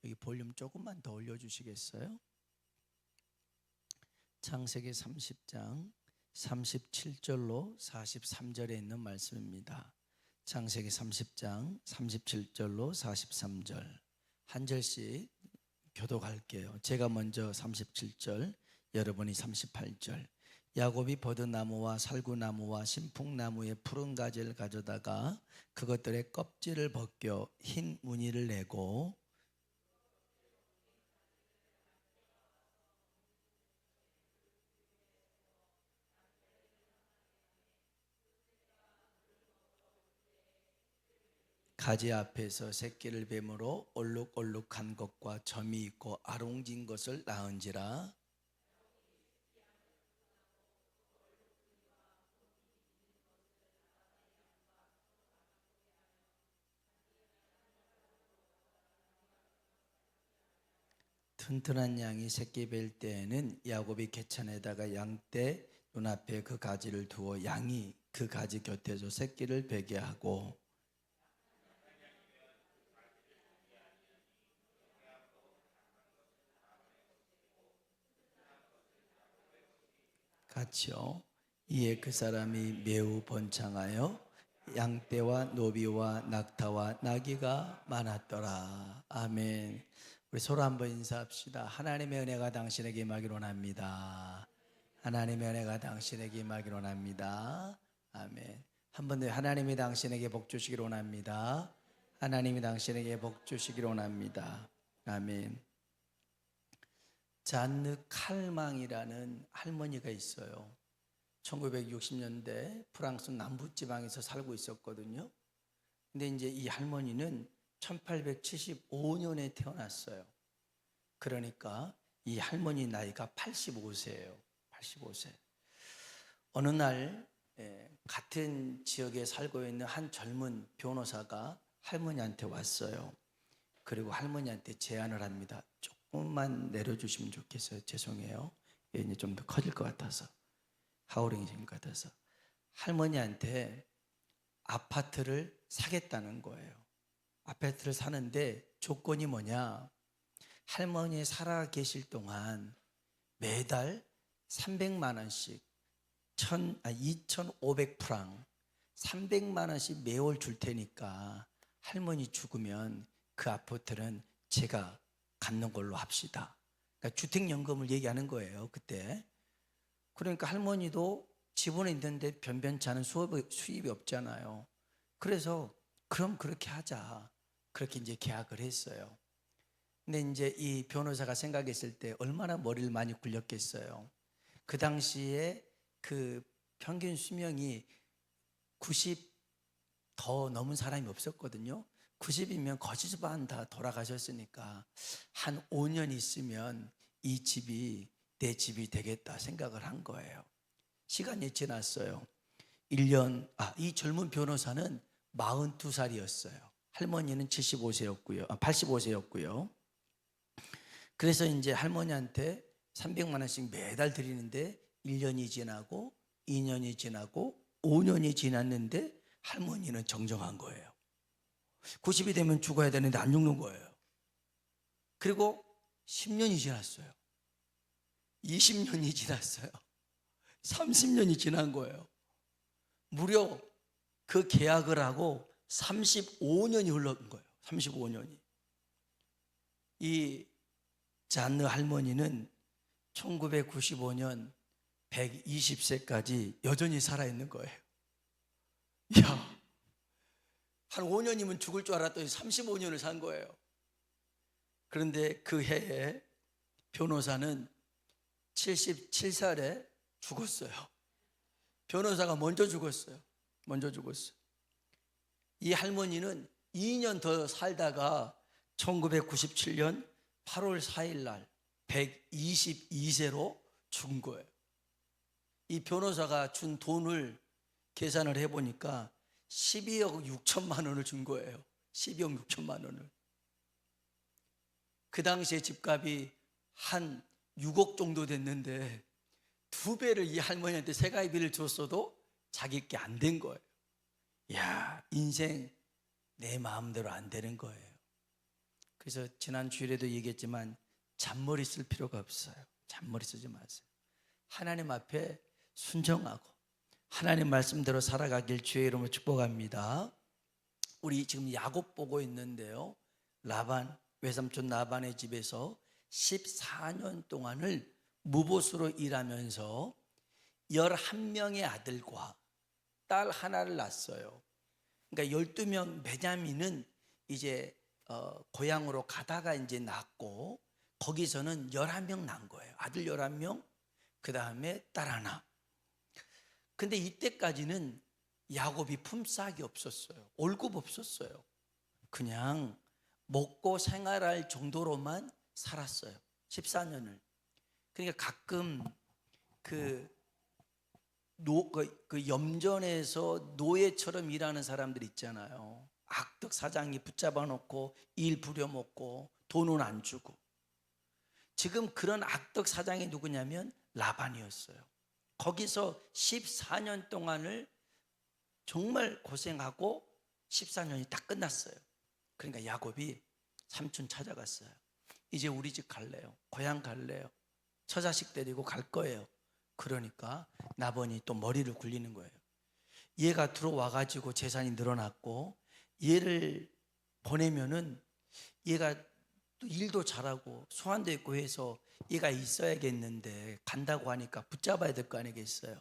여기 볼륨 조금만 더 올려주시겠어요? 창세기 30장 37절로 43절에 있는 말씀입니다. 창세기 30장 37절로 43절 한 절씩 교독할게요. 제가 먼저 37절, 여러분이 38절. 야곱이 버드나무와 살구나무와 신풍나무의 푸른 가지를 가져다가 그것들의 껍질을 벗겨 흰 무늬를 내고 가지 앞에서 새끼를 뱀으로 얼룩얼룩한 것과 점이 있고 아롱진 것을 낳은지라. 튼튼한 양이 새끼 뵐 때에는 야곱이 개천에다가 양떼 눈앞에 그 가지를 두어 양이 그 가지 곁에서 새끼를 베게 하고 같이요. 이에 그 사람이 매우 번창하여 양떼와 노비와 낙타와 나귀가 많았더라. 아멘. 우리 서로 한번 인사합시다. 하나님의 은혜가 당신에게 임하기를 원합니다. 하나님의 은혜가 당신에게 임하기를 원합니다. 아멘. 한 번 더 하나님이 당신에게 복 주시기를 원합니다. 하나님이 당신에게 복 주시기를 원합니다. 아멘. 잔느 칼망이라는 할머니가 있어요. 1960년대 프랑스 남부지방에서 살고 있었거든요. 근데 이제 이 할머니는 1875년에 태어났어요. 그러니까 이 할머니 나이가 85세예요. 85세. 어느 날 같은 지역에 살고 있는 한 젊은 변호사가 할머니한테 왔어요. 그리고 할머니한테 제안을 합니다. 조금만 내려주시면 좋겠어요. 죄송해요. 이제 좀 더 커질 것 같아서, 하우링이 될 것 같아서. 할머니한테 아파트를 사겠다는 거예요. 아파트를 사는데 조건이 뭐냐? 할머니 살아 계실 동안 매달 300만 원씩 2,500프랑 300만 원씩 매월 줄 테니까 할머니 죽으면 그 아파트는 제가 갖는 걸로 합시다. 그러니까 주택연금을 얘기하는 거예요, 그때. 그러니까 할머니도 집은 있는데 변변치 않은 수입이 없잖아요. 그래서 그럼 그렇게 하자. 그렇게 이제 계약을 했어요. 근데 이제 이 변호사가 생각했을 때 얼마나 머리를 많이 굴렸겠어요. 그 당시에 그 평균 수명이 90 더 넘은 사람이 없었거든요. 90이면 거지반 다 돌아가셨으니까 한 5년 있으면 이 집이 내 집이 되겠다 생각을 한 거예요. 시간이 지났어요. 이 젊은 변호사는 42살이었어요. 할머니는 85세였고요. 그래서 이제 할머니한테 300만 원씩 매달 드리는데 1년이 지나고 2년이 지나고 5년이 지났는데 할머니는 정정한 거예요. 90이 되면 죽어야 되는데 안 죽는 거예요. 그리고 10년이 지났어요. 20년이 지났어요. 30년이 지난 거예요. 무려 그 계약을 하고 35년이 흘러간 거예요. 35년이. 이 잔느 할머니는 1995년 120세까지 여전히 살아있는 거예요. 이야, 한 5년이면 죽을 줄 알았더니 35년을 산 거예요. 그런데 그 해에 변호사는 77살에 죽었어요. 변호사가 먼저 죽었어요. 이 할머니는 2년 더 살다가 1997년 8월 4일 날 122세로 죽은 거예요. 이 변호사가 준 돈을 계산을 해보니까 12억 6천만 원을 준 거예요. 12억 6천만 원을. 그 당시에 집값이 한 6억 정도 됐는데 2배를 이 할머니한테 세가비를 줬어도 자기 게 안 된 거예요. 이야, 인생 내 마음대로 안 되는 거예요. 그래서 지난 주일에도 얘기했지만 잔머리 쓸 필요가 없어요. 잔머리 쓰지 마세요. 하나님 앞에 순종하고 하나님 말씀대로 살아가길 주의 이름으로 축복합니다. 우리 지금 야곱 보고 있는데요, 라반, 외삼촌 라반의 집에서 14년 동안을 무보수로 일하면서 11명의 아들과 딸 하나를 낳았어요. 그러니까 12명, 베냐민은 이제 고향으로 가다가 이제 낳고, 거기서는 11명 낳은 거예요. 아들 11명, 그 다음에 딸 하나. 근데 이때까지는 야곱이 품삯이 없었어요. 월급 없었어요. 그냥 먹고 생활할 정도로만 살았어요. 14년을. 그러니까 가끔 그 염전에서 노예처럼 일하는 사람들 있잖아요. 악덕 사장이 붙잡아 놓고 일 부려먹고 돈은 안 주고. 지금 그런 악덕 사장이 누구냐면 라반이었어요. 거기서 14년 동안을 정말 고생하고 14년이 딱 끝났어요. 그러니까 야곱이 삼촌 찾아갔어요. 이제 우리 집 갈래요. 고향 갈래요. 처자식 데리고 갈 거예요. 그러니까 나번이 또 머리를 굴리는 거예요. 얘가 들어와가지고 재산이 늘어났고, 얘를 보내면은 얘가 또 일도 잘하고 소환도 있고 해서 얘가 있어야겠는데, 간다고 하니까 붙잡아야 될 거 아니겠어요.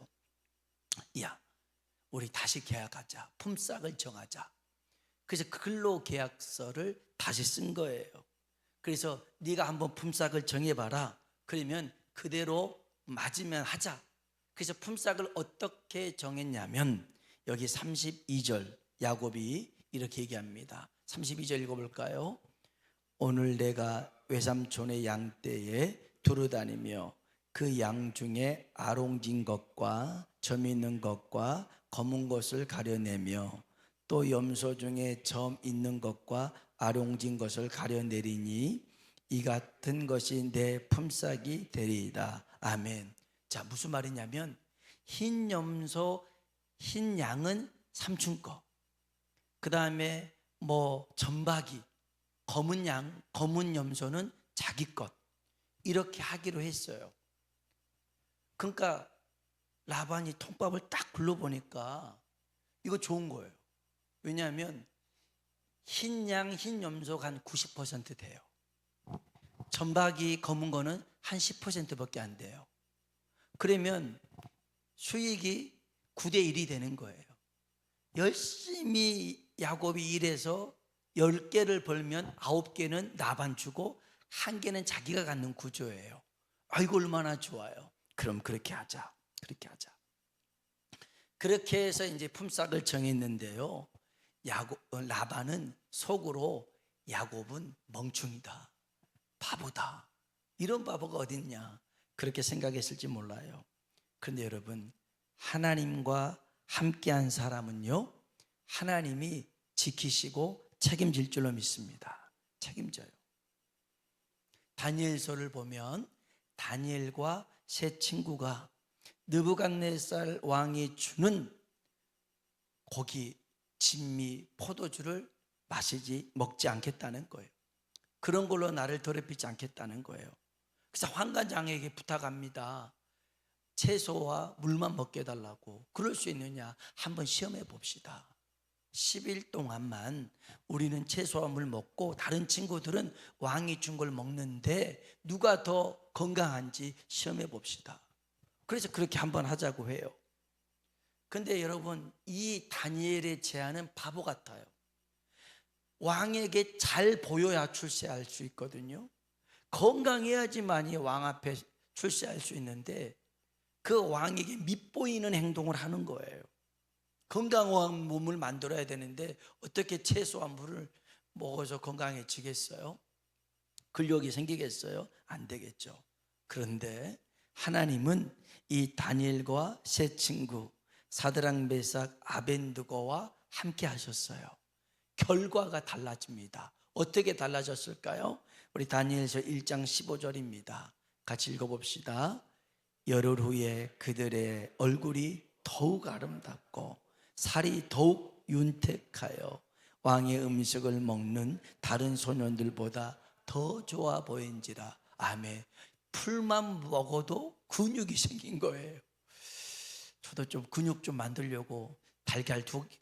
야, 우리 다시 계약하자. 품삯을 정하자. 그래서 근로계약서를 다시 쓴 거예요. 그래서 네가 한번 품삯을 정해봐라. 그러면 그대로 맞으면 하자. 그래서 품삯을 어떻게 정했냐면, 여기 32절 야곱이 이렇게 얘기합니다. 32절 읽어볼까요? 오늘 내가 외삼촌의 양떼에 두루다니며 그 양 중에 아롱진 것과 점 있는 것과 검은 것을 가려내며 또 염소 중에 점 있는 것과 아롱진 것을 가려내리니 이 같은 것이 내 품삯이 되리이다. 아멘. 자, 무슨 말이냐면, 흰 염소, 흰 양은 삼촌 거, 그 다음에 뭐 점박이, 검은 양, 검은 염소는 자기 것, 이렇게 하기로 했어요. 그러니까 라반이 통밥을 딱 굴러보니까 이거 좋은 거예요. 왜냐하면 흰 양, 흰 염소가 한 90% 돼요. 점박이, 검은 거는 한 10%밖에 안 돼요. 그러면 수익이 9대 1이 되는 거예요. 열심히 야곱이 일해서 10개를 벌면 9개는 라반 주고 1개는 자기가 갖는 구조예요. 아이고 얼마나 좋아요. 그럼 그렇게 하자. 그렇게 하자. 그렇게 해서 이제 품삯을 정했는데요, 라반은 속으로 야곱은 멍충이다, 바보다, 이런 바보가 어딨냐, 그렇게 생각했을지 몰라요. 그런데 여러분, 하나님과 함께한 사람은요, 하나님이 지키시고 책임질 줄로 믿습니다. 책임져요. 다니엘서를 보면 다니엘과 세 친구가 느부갓네살 왕이 주는 고기, 진미, 포도주를 먹지 않겠다는 거예요. 그런 걸로 나를 더럽히지 않겠다는 거예요. 그래서 환관장에게 부탁합니다. 채소와 물만 먹게 해달라고. 그럴 수 있느냐, 한번 시험해 봅시다. 10일 동안만 우리는 채소와 물 먹고 다른 친구들은 왕이 준 걸 먹는데 누가 더 건강한지 시험해 봅시다. 그래서 그렇게 한번 하자고 해요. 근데 여러분, 이 다니엘의 제안은 바보 같아요. 왕에게 잘 보여야 출세할 수 있거든요. 건강해야지만이 왕 앞에 출세할 수 있는데, 그 왕에게 밉보이는 행동을 하는 거예요. 건강한 몸을 만들어야 되는데 어떻게 채소와 물을 먹어서 건강해지겠어요? 근력이 생기겠어요? 안 되겠죠. 그런데 하나님은 이 다니엘과 세 친구 사드락, 메삭, 아벤느고와 함께 하셨어요. 결과가 달라집니다. 어떻게 달라졌을까요? 우리 다니엘서 1장 15절입니다. 같이 읽어봅시다. 열흘 후에 그들의 얼굴이 더욱 아름답고 살이 더욱 윤택하여 왕의 음식을 먹는 다른 소년들보다 더 좋아 보인지라. 아멘. 풀만 먹어도 근육이 생긴 거예요. 저도 좀 근육 좀 만들려고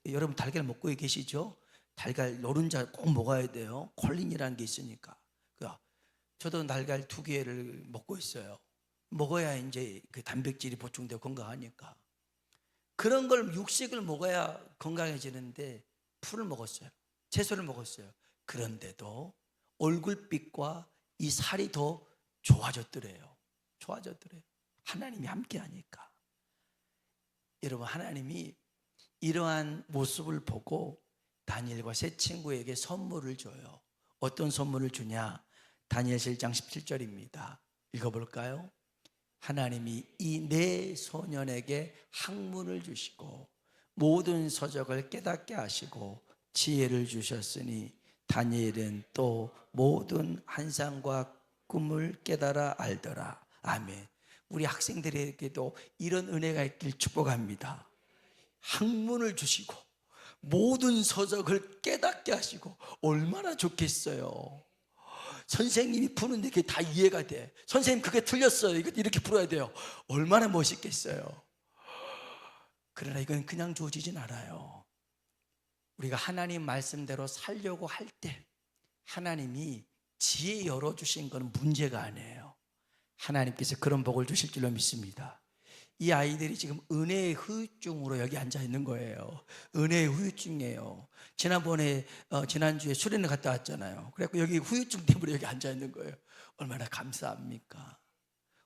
여러분 달걀 먹고 계시죠? 달걀 노른자 꼭 먹어야 돼요. 콜린이라는 게 있으니까. 저도 달걀 2개를 먹고 있어요. 먹어야 이제 그 단백질이 보충되고 건강하니까. 그런 걸 육식을 먹어야 건강해지는데 풀을 먹었어요. 채소를 먹었어요. 그런데도 얼굴빛과 이 살이 더 좋아졌더래요. 하나님이 함께 하니까. 여러분, 하나님이 이러한 모습을 보고 다니엘과 세 친구에게 선물을 줘요. 어떤 선물을 주냐? 다니엘서 1장 17절입니다. 읽어볼까요? 하나님이 이 네 소년에게 학문을 주시고 모든 서적을 깨닫게 하시고 지혜를 주셨으니 다니엘은 또 모든 환상과 꿈을 깨달아 알더라. 아멘. 우리 학생들에게도 이런 은혜가 있길 축복합니다. 학문을 주시고 모든 서적을 깨닫게 하시고, 얼마나 좋겠어요. 선생님이 푸는데 그게 다 이해가 돼. 선생님 그게 틀렸어요, 이거 이렇게 풀어야 돼요. 얼마나 멋있겠어요. 그러나 이건 그냥 주어지진 않아요. 우리가 하나님 말씀대로 살려고 할 때 하나님이 지혜 열어주신 건 문제가 아니에요. 하나님께서 그런 복을 주실 줄로 믿습니다. 이 아이들이 지금 은혜의 후유증으로 여기 앉아 있는 거예요. 은혜의 후유증이에요. 지난주에 수련회 갔다 왔잖아요. 그래서 여기 후유증 때문에 여기 앉아 있는 거예요. 얼마나 감사합니까?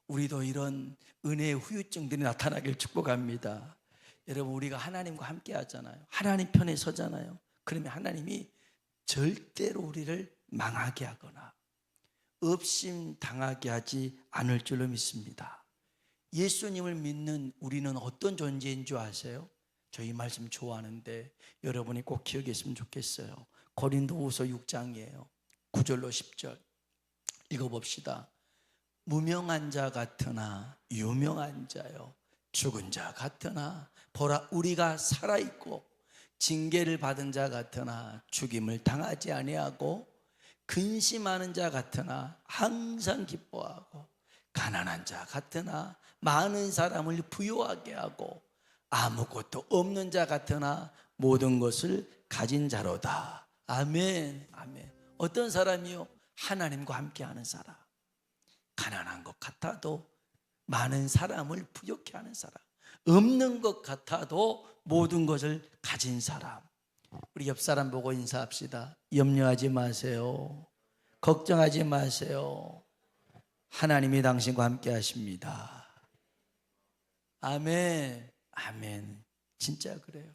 우리도 이런 은혜의 후유증들이 나타나길 축복합니다. 여러분, 우리가 하나님과 함께 하잖아요. 하나님 편에 서잖아요. 그러면 하나님이 절대로 우리를 망하게 하거나 업심당하게 하지 않을 줄로 믿습니다. 예수님을 믿는 우리는 어떤 존재인 줄 아세요? 저 이 말씀 좋아하는데 여러분이 꼭 기억했으면 좋겠어요. 고린도후서 6장이에요. 9절로 10절 읽어봅시다. 무명한 자 같으나 유명한 자요, 죽은 자 같으나 보라 우리가 살아있고, 징계를 받은 자 같으나 죽임을 당하지 아니하고, 근심하는 자 같으나 항상 기뻐하고, 가난한 자 같으나 많은 사람을 부유하게 하고, 아무것도 없는 자 같으나 모든 것을 가진 자로다. 아멘. 아멘. 어떤 사람이요? 하나님과 함께하는 사람. 가난한 것 같아도 많은 사람을 부유케 하는 사람. 없는 것 같아도 모든 것을 가진 사람. 우리 옆 사람 보고 인사합시다. 염려하지 마세요. 걱정하지 마세요. 하나님이 당신과 함께 하십니다. 아멘. 아멘. 진짜 그래요.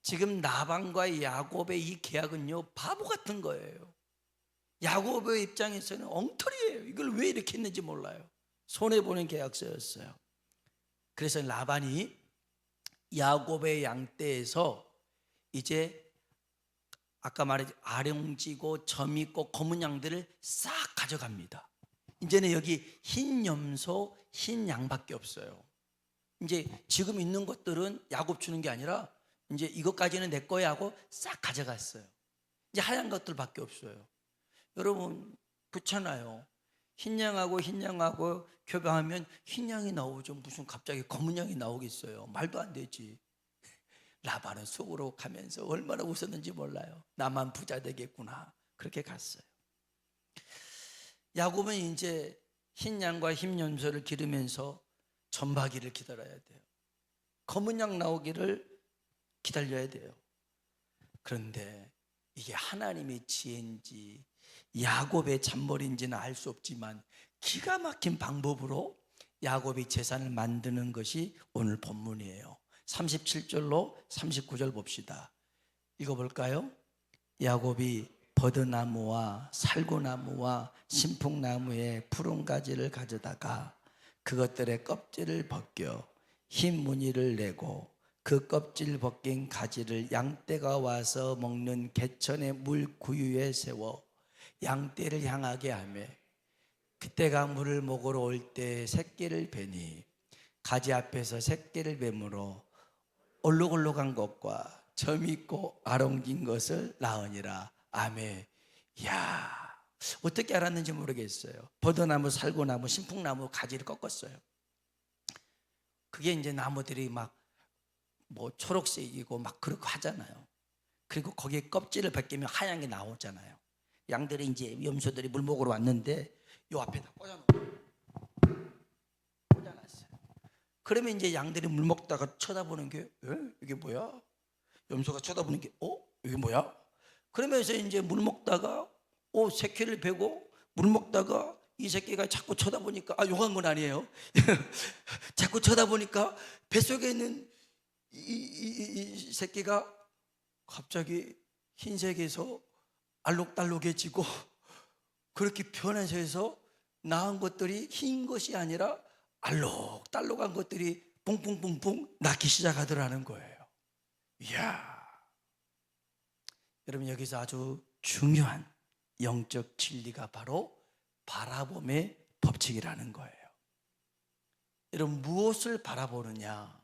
지금 나방과 야곱의 이 계약은요, 바보 같은 거예요. 야곱의 입장에서는 엉터리예요. 이걸 왜 이렇게 했는지 몰라요. 손해보는 계약서였어요. 그래서 라반이 야곱의 양떼에서 이제 아까 말했듯이 아령지고 점 있고 검은 양들을 싹 가져갑니다. 이제는 여기 흰 염소, 흰 양밖에 없어요. 이제 지금 있는 것들은 야곱 주는 게 아니라 이제 이것까지는 내 거야 하고 싹 가져갔어요. 이제 하얀 것들밖에 없어요. 여러분, 그렇잖아요. 흰 양하고 교배하면 흰 양이 나오죠. 무슨 갑자기 검은 양이 나오겠어요. 말도 안 되지. 라반은 속으로 가면서 얼마나 웃었는지 몰라요. 나만 부자 되겠구나. 그렇게 갔어요. 야곱은 이제 흰 양과 흰 염소를 기르면서 전박이를 기다려야 돼요. 검은 양 나오기를 기다려야 돼요. 그런데 이게 하나님의 지혜인지 야곱의 잔머리인지는 알 수 없지만 기가 막힌 방법으로 야곱이 재산을 만드는 것이 오늘 본문이에요. 37절로 39절 봅시다. 읽어볼까요? 야곱이 버드나무와 살구나무와 신풍나무의 푸른 가지를 가져다가 그것들의 껍질을 벗겨 흰 무늬를 내고 그 껍질 벗긴 가지를 양떼가 와서 먹는 개천의 물 구유에 세워 양떼를 향하게 하며, 그때가 물을 먹으러 올 때 새끼를 베니 가지 앞에서 새끼를 베므로 얼룩얼룩한 것과 점 있고 아롱진 것을 낳으니라. 아멘. 이야, 어떻게 알았는지 모르겠어요. 버드나무, 살구나무, 신풍나무 가지를 꺾었어요. 그게 이제 나무들이 막 뭐 초록색이고 막 그렇고 하잖아요. 그리고 거기에 껍질을 벗기면 하얀 게 나오잖아요. 양들이 이제 염소들이 물 먹으러 왔는데 요 앞에다 꽂아놨어요. 그러면 이제 양들이 물 먹다가 쳐다보는 게, 이게 뭐야? 염소가 쳐다보는 게, 이게 뭐야? 그러면서 이제 물 먹다가 새끼를 베고 물 먹다가 이 새끼가 자꾸 쳐다보니까, 욕한 건 아니에요. 자꾸 쳐다보니까 뱃속에 있는 이 새끼가 갑자기 흰색에서 알록달록해지고, 그렇게 변해서 낳은 것들이 흰 것이 아니라 알록달록한 것들이 뿡뿡뿡뿡 낳기 시작하더라는 거예요. 이야, 여러분, 여기서 아주 중요한 영적 진리가 바로 바라봄의 법칙이라는 거예요. 여러분, 무엇을 바라보느냐,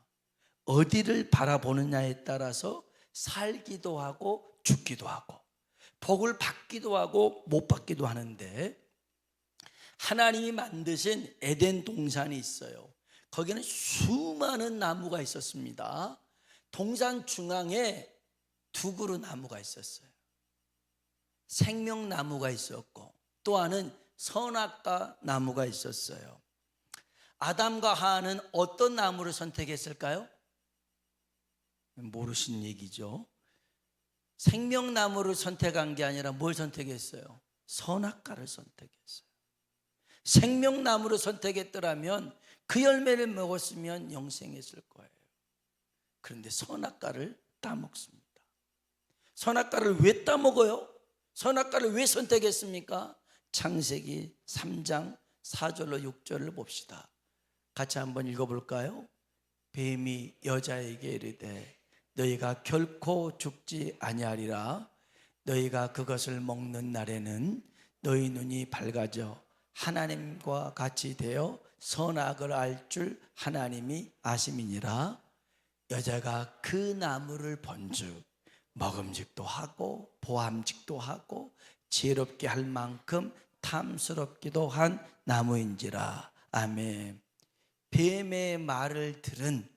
어디를 바라보느냐에 따라서 살기도 하고 죽기도 하고 복을 받기도 하고 못 받기도 하는데, 하나님이 만드신 에덴 동산이 있어요. 거기는 수많은 나무가 있었습니다. 동산 중앙에 두 그루 나무가 있었어요. 생명나무가 있었고 또 하나는 선악과 나무가 있었어요. 아담과 하와는 어떤 나무를 선택했을까요? 모르신 얘기죠. 생명나무를 선택한 게 아니라 뭘 선택했어요? 선악과를 선택했어요. 생명나무를 선택했더라면 그 열매를 먹었으면 영생했을 거예요. 그런데 선악과를 따먹습니다. 선악과를 왜 따먹어요? 선악과를 왜 선택했습니까? 창세기 3장 4절로 6절을 봅시다. 같이 한번 읽어볼까요? 뱀이 여자에게 이르되 너희가 결코 죽지 아니하리라. 너희가 그것을 먹는 날에는 너희 눈이 밝아져 하나님과 같이 되어 선악을 알 줄 하나님이 아심이니라. 여자가 그 나무를 본즉 먹음직도 하고 보암직도 하고 지혜롭게 할 만큼 탐스럽기도 한 나무인지라. 아멘. 뱀의 말을 들은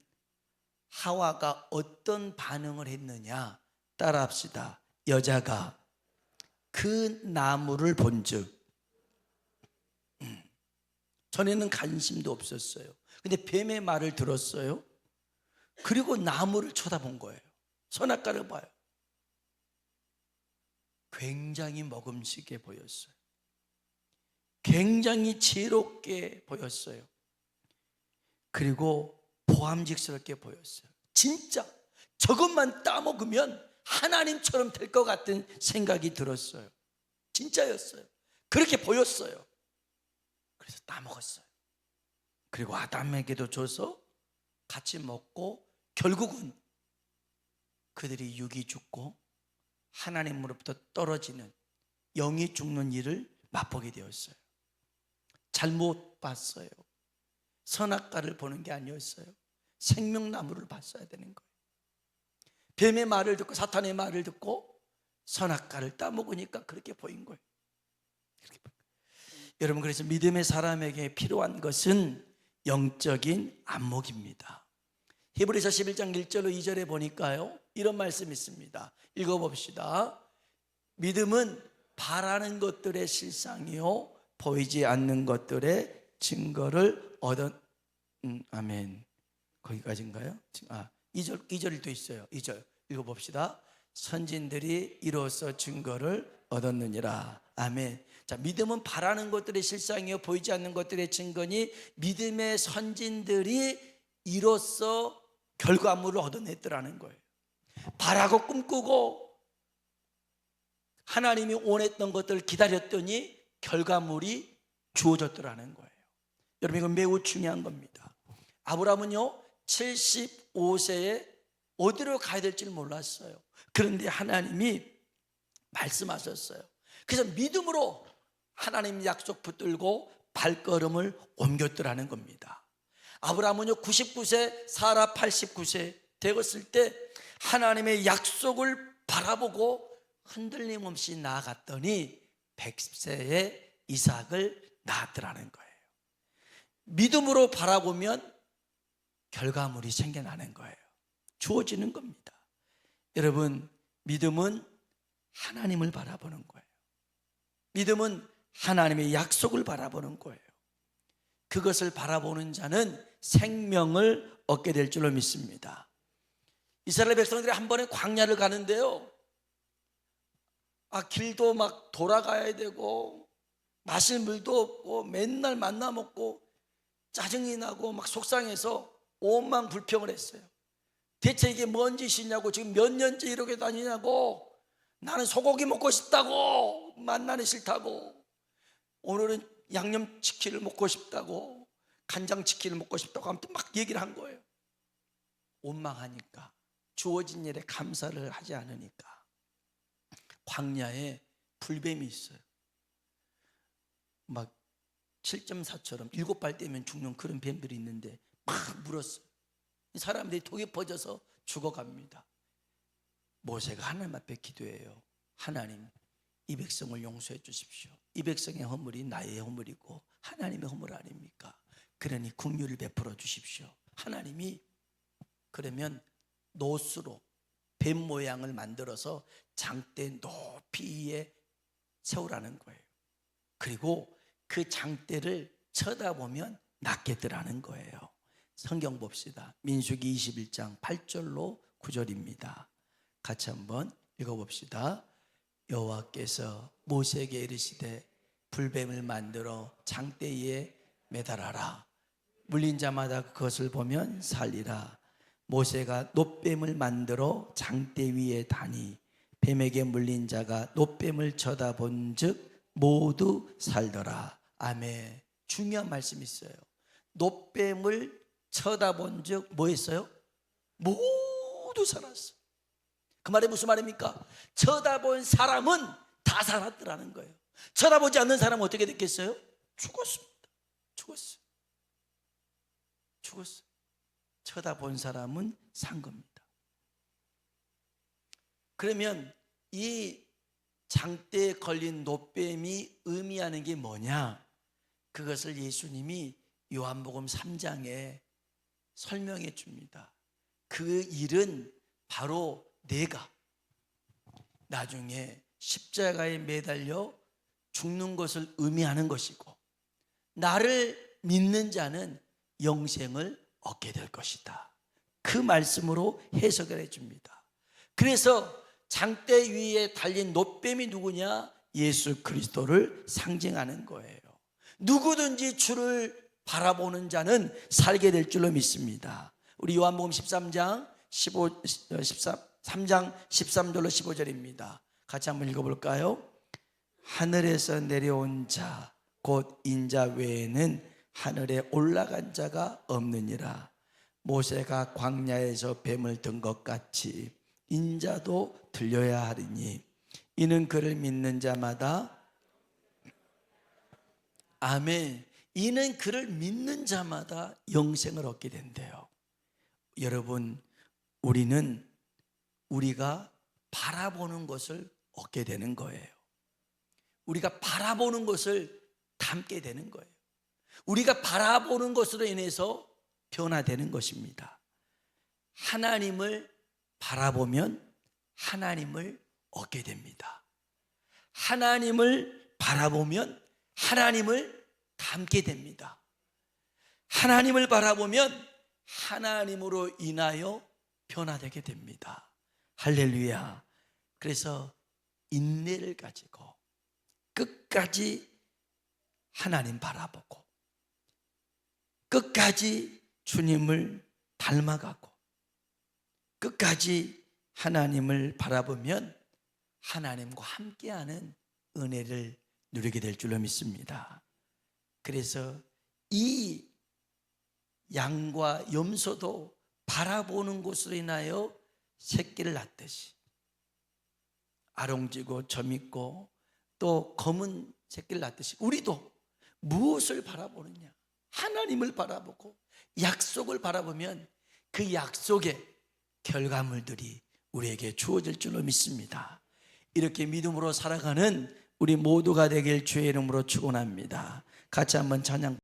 하와가 어떤 반응을 했느냐, 따라합시다. 여자가 그 나무를 본즉, 전에는 관심도 없었어요. 근데 뱀의 말을 들었어요. 그리고 나무를 쳐다본 거예요. 선악과를 봐요. 굉장히 먹음직해 보였어요. 굉장히 지혜롭게 보였어요. 그리고 보암직스럽게 보였어요. 진짜 저것만 따먹으면 하나님처럼 될 것 같은 생각이 들었어요. 진짜였어요. 그렇게 보였어요. 그래서 따먹었어요. 그리고 아담에게도 줘서 같이 먹고 결국은 그들이 육이 죽고 하나님으로부터 떨어지는, 영이 죽는 일을 맛보게 되었어요. 잘못 봤어요. 선악과를 보는 게 아니었어요. 생명나무를 봤어야 되는 거예요. 뱀의 말을 듣고 사탄의 말을 듣고 선악과를 따먹으니까 그렇게 보인 거예요. 여러분, 그래서 믿음의 사람에게 필요한 것은 영적인 안목입니다. 히브리서 11장 1절로 2절에 보니까요, 이런 말씀이 있습니다. 읽어봅시다. 믿음은 바라는 것들의 실상이요 보이지 않는 것들의 증거를 얻은. 아멘. 거기까지인가요? 2절도 있어요. 2절 읽어봅시다. 선진들이 이로써 증거를 얻었느니라. 아멘. 자, 믿음은 바라는 것들의 실상이요 보이지 않는 것들의 증거니, 믿음의 선진들이 이로써 결과물을 얻어냈더라는 거예요. 바라고 꿈꾸고 하나님이 원했던 것들을 기다렸더니 결과물이 주어졌더라는 거예요. 여러분, 이건 매우 중요한 겁니다. 아브라함은요 75세에 어디로 가야 될지 몰랐어요. 그런데 하나님이 말씀하셨어요. 그래서 믿음으로 하나님 약속 붙들고 발걸음을 옮겼더라는 겁니다. 아브라함은요 99세, 사라 89세 되었을 때 하나님의 약속을 바라보고 흔들림 없이 나아갔더니 100세의 이삭을 낳았더라는 거예요. 믿음으로 바라보면 결과물이 생겨나는 거예요. 주어지는 겁니다. 여러분, 믿음은 하나님을 바라보는 거예요. 믿음은 하나님의 약속을 바라보는 거예요. 그것을 바라보는 자는 생명을 얻게 될 줄로 믿습니다. 이스라엘 백성들이 한 번에 광야를 가는데요, 길도 막 돌아가야 되고 마실 물도 없고 맨날 만나 먹고 짜증이 나고 막 속상해서 온만 불평을 했어요. 대체 이게 뭔 짓이냐고, 지금 몇 년째 이렇게 다니냐고, 나는 소고기 먹고 싶다고, 만나는 싫다고, 오늘은 양념치킨을 먹고 싶다고, 간장치킨을 먹고 싶다고 아무튼 막 얘기를 한 거예요. 원망하니까, 주어진 일에 감사를 하지 않으니까. 광야에 불뱀이 있어요. 막 7.4처럼 7발 떼면 죽는 그런 뱀들이 있는데 막 물었어요. 사람들이 독에 퍼져서 죽어갑니다. 모세가 하나님 앞에 기도해요. 하나님, 이 백성을 용서해 주십시오. 이 백성의 허물이 나의 허물이고 하나님의 허물 아닙니까? 그러니 긍휼을 베풀어 주십시오. 하나님이 그러면 노수로 뱀 모양을 만들어서 장대 높이 위에 세우라는 거예요. 그리고 그 장대를 쳐다보면 낫겠더라는 거예요. 성경 봅시다. 민수기 21장 8절로 9절입니다. 같이 한번 읽어봅시다. 여호와께서 모세에게 이르시되 불뱀을 만들어 장대 위에 매달아라. 물린 자마다 그것을 보면 살리라. 모세가 놋뱀을 만들어 장대 위에 다니 뱀에게 물린 자가 놋뱀을 쳐다본 즉 모두 살더라. 아멘. 중요한 말씀이 있어요. 놋뱀을 쳐다본 즉 뭐 했어요? 모두 살았어. 그 말이 무슨 말입니까? 쳐다본 사람은 다 살았더라는 거예요. 쳐다보지 않는 사람은 어떻게 됐겠어요? 죽었습니다. 죽었어요. 쳐다본 사람은 산 겁니다. 그러면 이 장대에 걸린 놋뱀이 의미하는 게 뭐냐? 그것을 예수님이 요한복음 3장에 설명해 줍니다. 그 일은 바로 내가 나중에 십자가에 매달려 죽는 것을 의미하는 것이고, 나를 믿는 자는 영생을 얻게 될 것이다. 그 말씀으로 해석을 해줍니다. 그래서 장대 위에 달린 놋뱀이 누구냐? 예수 그리스도를 상징하는 거예요. 누구든지 주를 바라보는 자는 살게 될 줄로 믿습니다. 우리 요한복음 13장 13절로 15절입니다. 같이 한번 읽어볼까요? 하늘에서 내려온 자 곧 인자 외에는 하늘에 올라간 자가 없느니라. 모세가 광야에서 뱀을 든 것 같이 인자도 들려야 하리니 이는 그를 믿는 자마다, 아멘, 이는 그를 믿는 자마다 영생을 얻게 된대요. 여러분, 우리가 바라보는 것을 얻게 되는 거예요. 우리가 바라보는 것을 담게 되는 거예요. 우리가 바라보는 것으로 인해서 변화되는 것입니다. 하나님을 바라보면 하나님을 얻게 됩니다. 하나님을 바라보면 하나님을 닮게 됩니다. 하나님을 바라보면 하나님으로 인하여 변화되게 됩니다. 할렐루야. 그래서 인내를 가지고 끝까지 하나님 바라보고 끝까지 주님을 닮아가고 끝까지 하나님을 바라보면 하나님과 함께하는 은혜를 누리게 될 줄로 믿습니다. 그래서 이 양과 염소도 바라보는 것으로 인하여 새끼를 낳듯이 아롱지고 점있고 또 검은 새끼를 낳듯이 우리도 무엇을 바라보느냐? 하나님을 바라보고 약속을 바라보면 그 약속의 결과물들이 우리에게 주어질 줄로 믿습니다. 이렇게 믿음으로 살아가는 우리 모두가 되길 주의 이름으로 축원합니다. 같이 한번 찬양